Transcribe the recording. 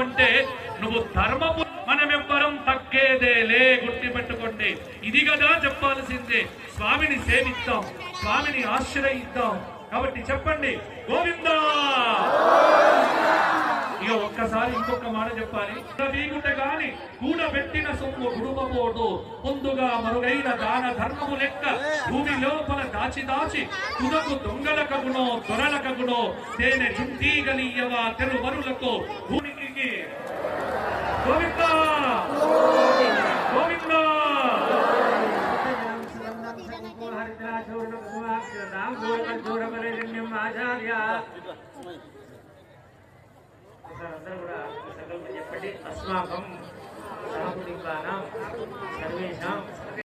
అంటే నువ్వు ధర్మము మనమెవ్వరం తగ్గేదేలే, గుర్తు పెట్టుకోండి. ఇది కదా చెప్పాల్సిందే. స్వామిని సేవిద్దాం, స్వామిని ఆశ్రయిద్దాం. కాబట్టి చెప్పండి గోవిందా. ఇక ఒక్కసారి ఇంకొక మాట చెప్పాలి. వీగుట గాని కూడబెట్టిన సొమ్ము గుడుమబోడు, ముందుగా మరుగైన దాన ధర్మము లెక్క భూమి లోపల దాచి దాచి తుదకు దొంగల కగునో దొరల కగునో తేనె చుంటీగలియవా తెరువరులకు భూమికి గోవిందా గోవిందా. అందరూ కూడా సంకల్పం చెప్పండి. అస్మాకం సహకుటుంబానాం సర్వేషాం